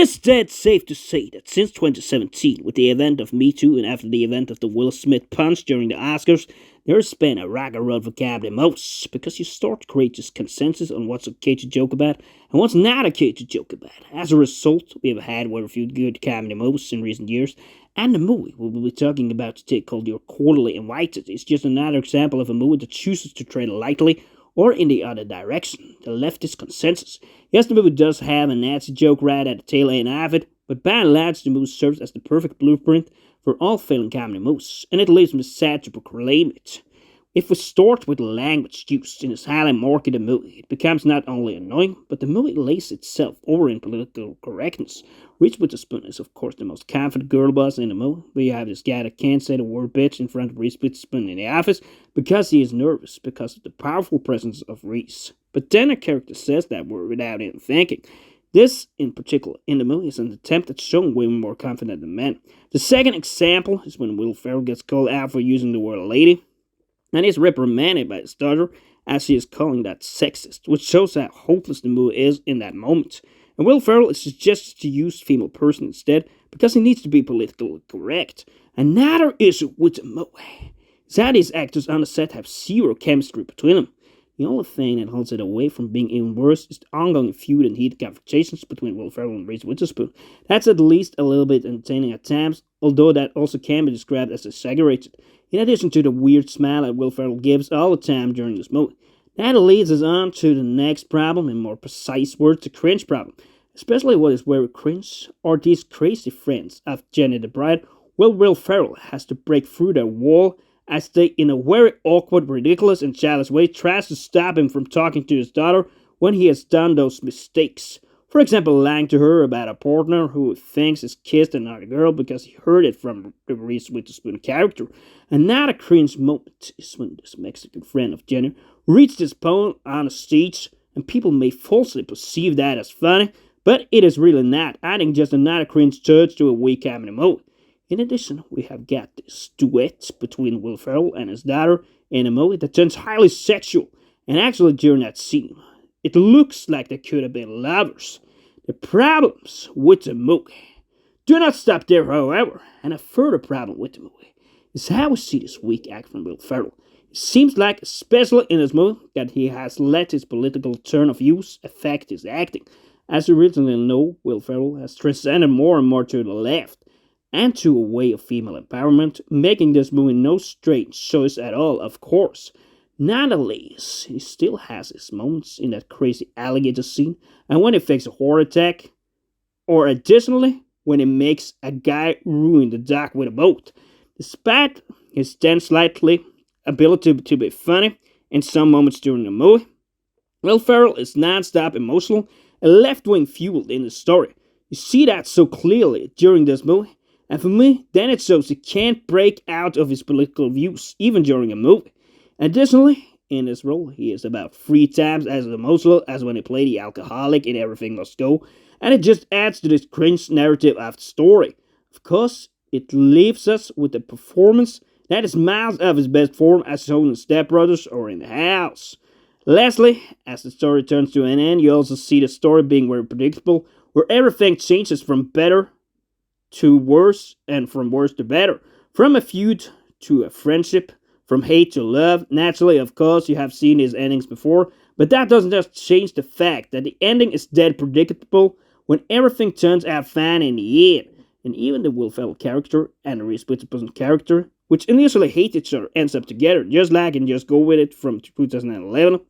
is dead safe to say that since 2017, with the event of Me Too and after the event of the Will Smith punch during the Oscars, there's been a ragged road for comedy most, because you start to create this consensus on what's okay to joke about and what's not okay to joke about. As a result, we have had one or few good comedy mosts in recent years, and the movie we will be talking about today, called Your Quarterly Invited, is just another example of a movie that chooses to tread lightly or in the other direction, the leftist consensus. Yes, the movie does have a Nazi joke right at the tail end of it, but by and large, the movie serves as the perfect blueprint for all failing comedy movies, and it leaves me sad to proclaim it. If we start with the language used in this highly marketed movie, it becomes not only annoying, but the movie lays itself over in political correctness. Reese Witherspoon is, of course, the most confident girl boss in the movie. We have this guy that can't say the word bitch in front of Reese Witherspoon in the office because he is nervous because of the powerful presence of Reese. But then a character says that word without even thinking. This, in particular, in the movie is an attempt at showing women more confident than men. The second example is when Will Ferrell gets called out for using the word lady, and is reprimanded by his daughter as she is calling that sexist, which shows how hopeless the movie is in that moment. And Will Ferrell is suggested to use female person instead because he needs to be politically correct. Another issue with the movie is that these actors on the set have zero chemistry between them. The only thing that holds it away from being even worse is the ongoing feud and heated confrontations between Will Ferrell and Reese Witherspoon. That's at least a little bit entertaining at times, although that also can be described as exaggerated, in addition to the weird smile that Will Ferrell gives all the time during this movie. That leads us on to the next problem, in more precise words, the cringe problem. Especially what is very cringe are these crazy friends of Jenny the Bride. Will Ferrell has to break through their wall as they, in a very awkward, ridiculous, and childish way, tries to stop him from talking to his daughter when he has done those mistakes. For example, lying to her about a partner who thinks has kissed another girl because he heard it from the Reese Witherspoon character. Another cringe moment is when this Mexican friend of Jenny reads this poem on a stage, and people may falsely perceive that as funny, but it is really not, adding just another cringe touch to a weak comedy movie. In addition, we have got this duet between Will Ferrell and his daughter in a movie that turns highly sexual, and actually during that scene, it looks like they could have been lovers. The problems with the movie do not stop there, however, and a further problem with the movie is how we see this weak act from Will Ferrell. It seems like, especially in this movie, that he has let his political turn of views affect his acting. As we originally know, Will Ferrell has transcended more and more to the left, and to a way of female empowerment, making this movie no strange choice at all, of course. Nonetheless, he still has his moments in that crazy alligator scene, and when he fakes a heart attack, or additionally, when he makes a guy ruin the dock with a boat. Despite his then slightly ability to be funny in some moments during the movie, Will Ferrell is non-stop emotional and left-wing fueled in the story. You see that so clearly during this movie. And for me, then it shows he can't break out of his political views, even during a movie. Additionally, in this role, he is about 3 times as emotional as when he played the alcoholic in Everything Must Go, and it just adds to this cringe narrative of the story. Of course, it leaves us with a performance that is miles of his best form as shown in Step Brothers or in The House. Lastly, as the story turns to an end, you also see the story being very predictable, where everything changes from better to worse, and from worse to better. From a feud to a friendship, from hate to love. Naturally, of course, you have seen his endings before, but that doesn't just change the fact that the ending is dead predictable when everything turns out fine in the end. And even the Will Ferrell character and the Reese Witherspoon character, which initially hate each other, ends up together, just like in Just Go With It from 2011,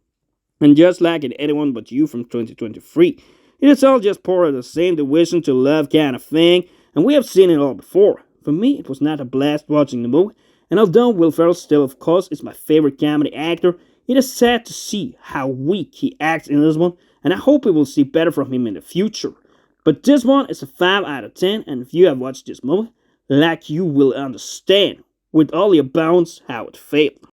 and just like in Anyone But You from 2023. It is all just part of the same division to love kind of thing, and we have seen it all before. For me, it was not a blast watching the movie, and although Will Ferrell still, of course, is my favorite comedy actor, it is sad to see how weak he acts in this one, and I hope we will see better from him in the future. But this one is a 5 out of 10, and if you have watched this movie, like you will understand with all your bones how it failed.